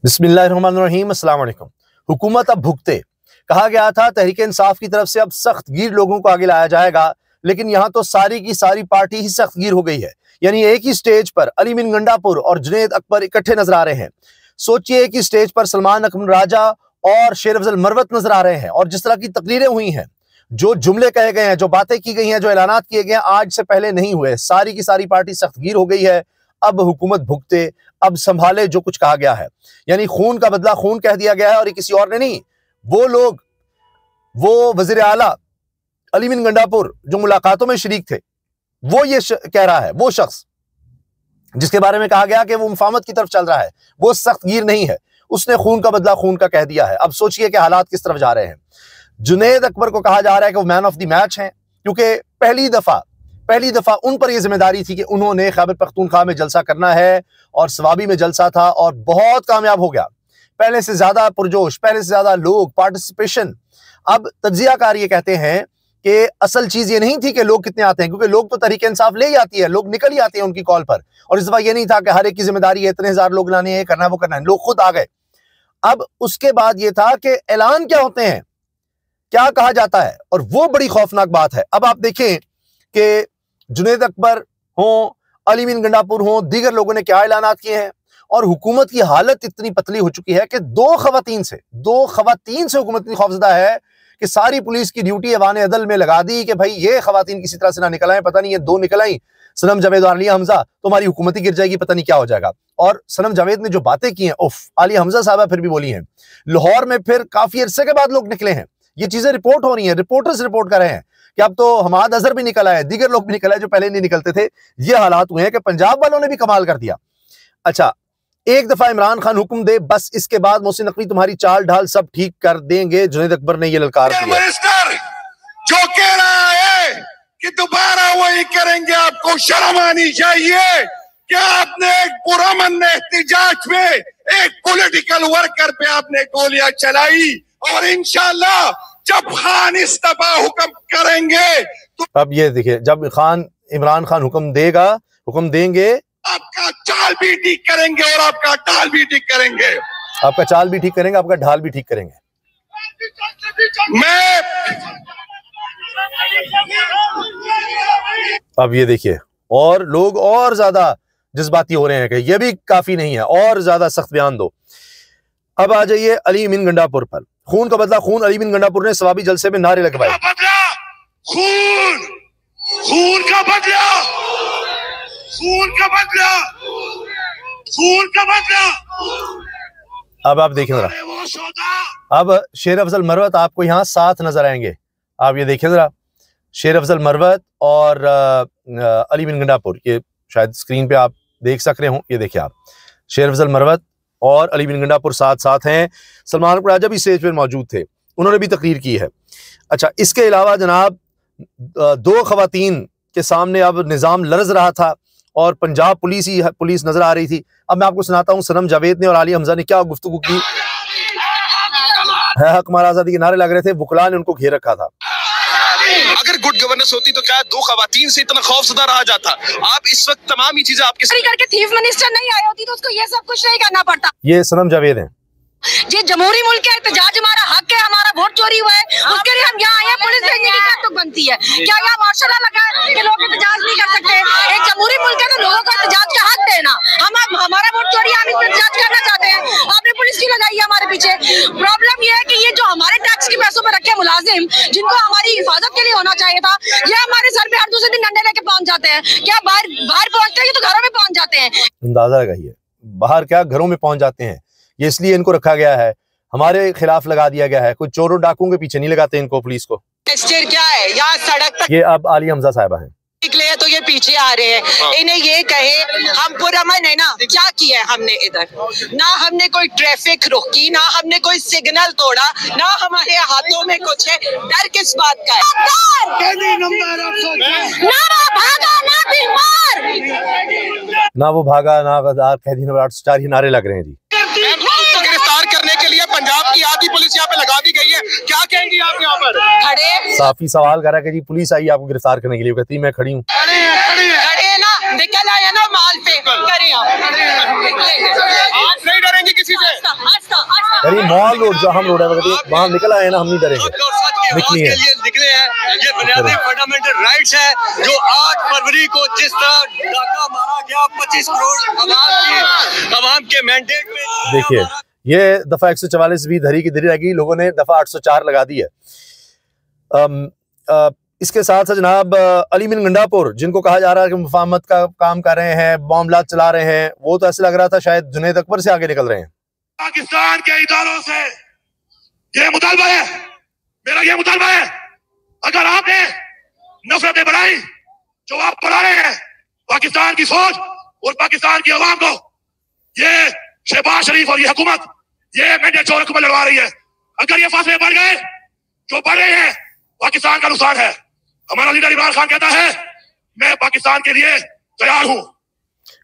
बिस्मिल्लाहिर्रहमानिर्रहीम, अस्सलाम वालेकुम। हुकूमत अब भुगते। कहा गया था तहरीक इंसाफ की तरफ से अब सख्त गिर लोगों को आगे लाया जाएगा, लेकिन यहां तो सारी की सारी पार्टी ही सख्त गिर हो गई है। यानी एक ही स्टेज पर अली मीन गंडापुर और जुनैद अकबर इकट्ठे नजर आ रहे हैं। सोचिए कि स्टेज पर सलमान अकबर राजा और शेर अफजल मरवत नजर आ रहे हैं, और जिस तरह की तकरीरें हुई हैं, जो जुमले कहे गए हैं, जो बातें की गई हैं, जो ऐलानात किए गए हैं, आज से पहले नहीं हुए। सारी की सारी पार्टी सख्त गिर हो गई है। अब हुकूमत भुगते, अब संभाले जो कुछ कहा गया है। यानी खून का बदला खून कह दिया गया है, और ये किसी और ने नहीं। वो लोग, वो वजीर आला अली मीन गंडापुर जो मुलाकातों में शरीक थे, वो ये कह रहा है, वो शख्स जिसके बारे में कहा गया कि वो मुफाहमत की तरफ चल रहा है, वो सख्त गिर नहीं है। उसने खून का बदला खून का कह दिया है। अब सोचिए कि हालात किस तरफ जा रहे हैं। जुनैद अकबर को कहा जा रहा है कि वो मैन ऑफ द मैच हैं, क्योंकि पहली दफा उन पर यह जिम्मेदारी थी कि उन्होंने खैबर पख्तूनख्वा में जलसा करना है, और सवाबी में जलसा था और बहुत कामयाब हो गया। पहले से ज्यादा पुरजोश, पहले से ज्यादा लोग, पार्टिसिपेशन। अब तज्जियाकार ये कहते हैं कि असल चीज ये नहीं थी कि लोग कितने आते हैं, क्योंकि लोग तो तहरीक इंसाफ ले ही आती है, लोग निकल ही आते हैं उनकी कॉल पर। और इस दफा ये नहीं था कि हर एक की जिम्मेदारी है, इतने हजार लोग लाने हैं, करना है, वो करना है। लोग खुद आ गए। अब उसके बाद ये था कि ऐलान क्या होते हैं, क्या कहा जाता है, और वो बड़ी खौफनाक बात है। अब आप देखें कि जुनैद अकबर हों, अली मीन गंडापुर हों, दीगर लोगों ने क्या ऐलानात किए हैं। और हुकूमत की हालत इतनी पतली हो चुकी है कि दो खवातीन से हुकूमत इतनी खौफजदा है कि सारी पुलिस की ड्यूटी ऐवान अदल में लगा दी कि भाई ये खवातीन किसी तरह से ना निकल आए। पता नहीं ये दो निकल आई, सनम जावेद और आलिया हमजा, तो हमारी हुकूमत ही गिर जाएगी, पता नहीं क्या हो जाएगा। और सनम जावेद ने जो बातें की हैं, उफ, आलिया हमजा साहबा फिर भी बोली हैं। लाहौर में फिर काफी अरसे के बाद लोग निकले हैं, ये चीजें रिपोर्ट हो रही हैं, रिपोर्टर्स रिपोर्ट कर रहे हैं कि अब तो हमाद अजहर भी निकल आए, दीगर लोग भी निकल आए जो पहले नहीं निकलते थे। ये हालात हुए हैं कि पंजाब वालों ने भी कमाल कर दिया। अच्छा, एक दफा इमरान खान हुक्म दे, बस इसके बाद मोहसिन नकवी तुम्हारी चाल ढाल सब ठीक कर देंगे। जुनैद अकबर ने ये ललकार दिया। मिनिस्टर जो कह रहा है कि दोबारा वही करेंगे, आपको शर्म आनी चाहिए कि आपने एक पुरअमन एहतिजाज में एक पॉलिटिकल वर्कर पे आपने गोलियां चलाई, और इंशाल्लाह जब खान इस्तीफा हुक्म करेंगे तो अब ये देखिए, जब इमरान खान हुक्म देंगे, आपका चाल भी ठीक करेंगे और आपका ढाल भी ठीक करेंगे। आपका चाल भी ठीक करेंगे, आपका ढाल भी ठीक करेंगे। मैं अब ये देखिए, और लोग और ज्यादा जज्बाती हो रहे हैं कि ये भी काफी नहीं है, और ज्यादा सख्त बयान दो। अब आ जाइए अली मीन गंडापुर पर। खून का बदला खून, अली मीन गंडापुर ने सवाबी जलसे में नारे लगवाए। खून का बदला, खून का बदला, खून का बदला। अब आप देखें जरा, अब शेर अफजल मरवत आपको यहाँ साथ नजर आएंगे। आप ये देखें जरा, शेर अफजल मरवत और अली मीन गंडापुर, ये शायद स्क्रीन पे आप देख सक रहे हो। ये देखिए आप, शेर अफजल मरवत और अली मीन गंडापुर साथ साथ हैं। सलमान अकबर राजा भी स्टेज पर मौजूद थे, उन्होंने भी तकरीर की है। अच्छा, इसके अलावा जनाब दो खवातीन के सामने अब निज़ाम लरज रहा था, और पंजाब पुलिस नजर आ रही थी। अब मैं आपको सुनाता हूँ सनम जावेद ने और आलिया हमजा ने क्या गुफ्तगू की। है हक हमारा आजादी के नारे लग रहे थे, वुकला ने उनको घेर रखा था। अगर गुड गवर्नेंस होती तो क्या दो खवातीन से इतना खौफजदा रहा जाता। आप इस वक्त तमाम ही चीजें आपके करके चीफ मिनिस्टर नहीं आई होती तो उसको ये सब कुछ नहीं करना पड़ता। ये सनम जावेद हैं। ये जमहूरी मुल्क है, एहतजाज हमारा हक है, हमारा वोट चोरी हुआ है, उसके लिए हम यहाँ आए हैं। पुलिस भेजने की क्या तुक बनती है? क्या यहाँ मार्शल लगा है कि लोग एहतजाज नहीं कर सकते? एक जमहूरी मुल्क है तो लोगों को एहतजाज का हक देना। हम हमारा वोट चोरी, हम इसमें एहतजाज करना चाहते हैं, आपने पुलिस की लगाई है हमारे पीछे। प्रॉब्लम ये है कि ये जो हमारे टैक्स के पैसों पर रखे मुलाजिम, जिनको हमारी हिफाजत के लिए होना चाहिए था, ये हमारे सर पे हर दूसरे दिन डंडे लेके पहुंच जाते हैं। क्या बाहर पहुंचते हैं तो घरों में पहुंच जाते हैं। अंदाजा लगाइए, बाहर क्या घरों में पहुंच जाते हैं। ये इसलिए इनको रखा गया है, हमारे खिलाफ लगा दिया गया है। कोई चोरों डाकुओं के पीछे नहीं लगाते इनको, पुलिस को। क्या है यहाँ सड़क तक ये अब आलिया हमजा साहिबा हैं, निकले हैं तो ये पीछे आ रहे हैं। इन्हें ये कहे हम पुरअमन है ना, क्या किया है हमने इधर? ना हमने कोई ट्रैफिक रोकी, ना हमने कोई सिग्नल तोड़ा, ना हमारे हाथों में कुछ है। डर किस बात का है? ना वो भागा ना गद्दार, कैदी नंबर 804, ये नारे लग रहे हैं जी। गिरफ्तार करने के लिए पंजाब की आधी पुलिस यहाँ पे लगा दी गई है, क्या कहेंगी आप यहाँ पर? खड़े साफी सवाल कर रहा है कि जी पुलिस आई आपको गिरफ्तार करने के लिए, कहती मैं खड़ी हूँ। खड़े ना, निकल आए ना माल पे, करें आप नहीं डरेंगे किसी से? यानी मॉल रोड जो हम रोड है वहाँ निकल आए ना, हम नहीं डरेंगे, निकली है। निकले हैं, ये बुनियादी फंडामेंटल राइट्स है जो 8 फरवरी को जिस तरह डाका मारा गया 25 करोड़ आवाम के मैंडेट में। देखिए ये दफा 144 भी धरी की धरी रह गई, लोगों ने दफा 804 लगा दी है। इसके साथ साथ जनाब अली मिन गंडापुर, जिनको कहा जा रहा है कि मुफाहमत का काम कर रहे हैं, मामला चला रहे हैं, वो तो ऐसे लग रहा था शायद जुनैद अकबर से आगे निकल रहे हैं। पाकिस्तान के इदारों से ये मुतालबा है, मेरा ये मुतालबा है, अगर आपने नफरतें बढ़ाई जो आप बढ़ा रहे हैं पाकिस्तान की फौज और पाकिस्तान की अवाम को, ये शहबाज शरीफ और ये हुकूमत ये मैंडेट चोर हुकूमत लड़वा रही है, अगर ये फासले बढ़ गए जो बढ़ रहे हैं पाकिस्तान का नुकसान है। हमारा लीडर इमरान खान कहता है मैं पाकिस्तान के लिए तैयार हूँ।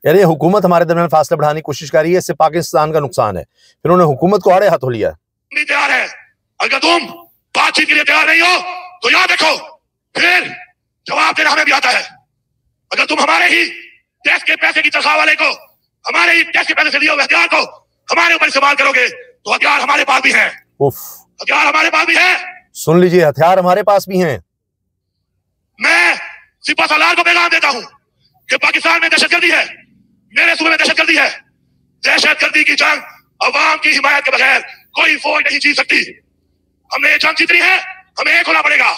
यानी हुकूमत हमारे दरमियान फासले बढ़ाने की कोशिश कर रही है, इससे पाकिस्तान का नुकसान है, फिर उन्होंने हुकूमत को आड़े हाथों लिया। नहीं तैयार है, अगर तुम बातचीत के लिए तैयार नहीं हो तो याद रखो फिर जवाब देना हमें भी आता है। अगर तुम हमारे ही टैक्स के पैसे की तनख्वाह वाले को, हमारे ही टैक्स के पैसे से दिए हुए हथियार को हमारे ऊपर इस्तेमाल करोगे तो हथियार हमारे पास भी है, हथियार हमारे पास भी है। सुन लीजिए, हथियार हमारे पास भी हैं। मैं सिपा सालार को पैगाम देता हूं कि पाकिस्तान में दहशतगर्दी है, मेरे सूबे में दहशतगर्दी है। दहशतगर्दी की जंग अवाम की हिमायत के बगैर कोई फौज नहीं जीत सकती। हमने ये जंग जीतनी है, हमें एक होना पड़ेगा।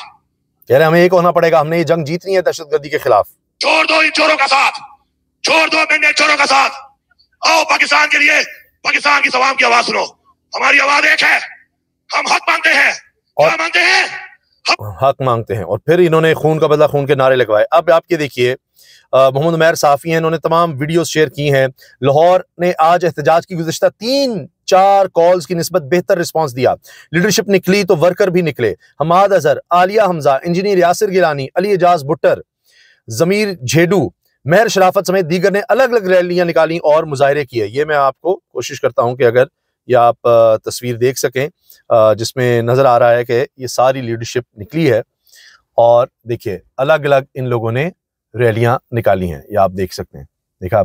कह रहे हमें एक होना पड़ेगा, हमने ये जंग जीतनी है दहशतगर्दी के खिलाफ। छोड़ दो इन चोरों का साथ, छोड़ दो मैंडेट चोरों का साथ, आओ पाकिस्तान के लिए पाकिस्तान की अवाम की आवाज सुनो। हमारी आवाज एक है, हम हक मांगते हैं। क्या मांगते हैं? हक मांगते हैं। और फिर इन्होंने खून का बदला खून के नारे लगवाए। अब आप ये देखिए, मोहम्मद उमैर साफी हैं, इन्होंने तमाम वीडियोस शेयर की हैं। लाहौर ने आज एहतजाज की गुज़िश्ता 3-4 कॉल्स की निस्बत बेहतर रिस्पांस दिया। लीडरशिप निकली तो वर्कर भी निकले। हमाद अजहर, आलिया हमजा, इंजीनियर यासिर गिलानी, अली एजाज भुट्टर, जमीर झेडू, महर शराफत समेत दीगर ने अलग अलग रैलियां निकाली और मुजाहरे किए। ये मैं आपको कोशिश करता हूं कि अगर ये आप तस्वीर देख सकें, जिसमें नजर आ रहा है कि ये सारी लीडरशिप निकली है और देखिए अलग अलग इन लोगों ने रैलियां निकाली हैं। ये आप देख सकते हैं, देखा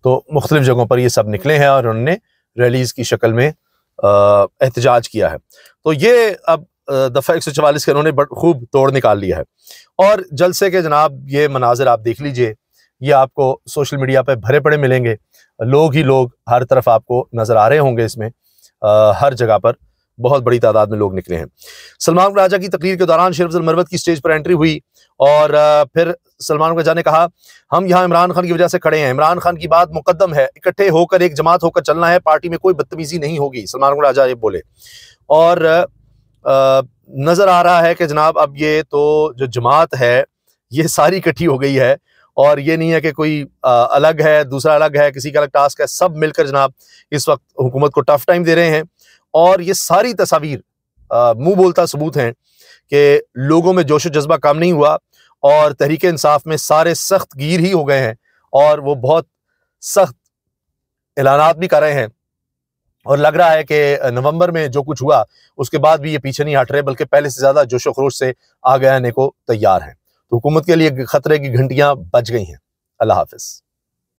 तो मुख्तलिफ जगहों पर ये सब निकले हैं और उन्होंने रैलीज की शक्ल में एहतजाज किया है। तो ये अब दफ़ा 144 के उन्होंने खूब तोड़ निकाल लिया है। और जलसे के जनाब ये मनाजिर आप देख लीजिए, ये आपको सोशल मीडिया पे भरे पड़े मिलेंगे। लोग ही लोग हर तरफ आपको नजर आ रहे होंगे। इसमें हर जगह पर बहुत बड़ी तादाद में लोग निकले हैं। सलमान राजा की तकरीर के दौरान शेर अफजल मरवत की स्टेज पर एंट्री हुई और फिर सलमान राजा ने कहा हम यहाँ इमरान खान की वजह से खड़े हैं, इमरान खान की बात मुकद्दम है, इकट्ठे होकर एक जमात होकर चलना है, पार्टी में कोई बदतमीजी नहीं होगी, सलमान राजा ये बोले। और नजर आ रहा है कि जनाब अब ये तो जो जमात है ये सारी इकट्ठी हो गई है और ये नहीं है कि कोई अलग है, दूसरा अलग है, किसी का अलग टास्क है। सब मिलकर जनाब इस वक्त हुकूमत को टफ टाइम दे रहे हैं। और ये सारी तस्वीर मुंह बोलता सबूत हैं कि लोगों में जोश जज्बा कम नहीं हुआ और तहरीक इंसाफ में सारे सख्त गिर ही हो गए हैं और वो बहुत सख्त ऐलानात भी कर रहे हैं। और लग रहा है कि नवंबर में जो कुछ हुआ उसके बाद भी ये पीछे नहीं हट रहे, बल्कि पहले से ज्यादा जोशो खरोश से आगे आने को तैयार हैं। तो हुकूमत के लिए खतरे की घंटियां बज गई हैं। अल्लाह हाफिज।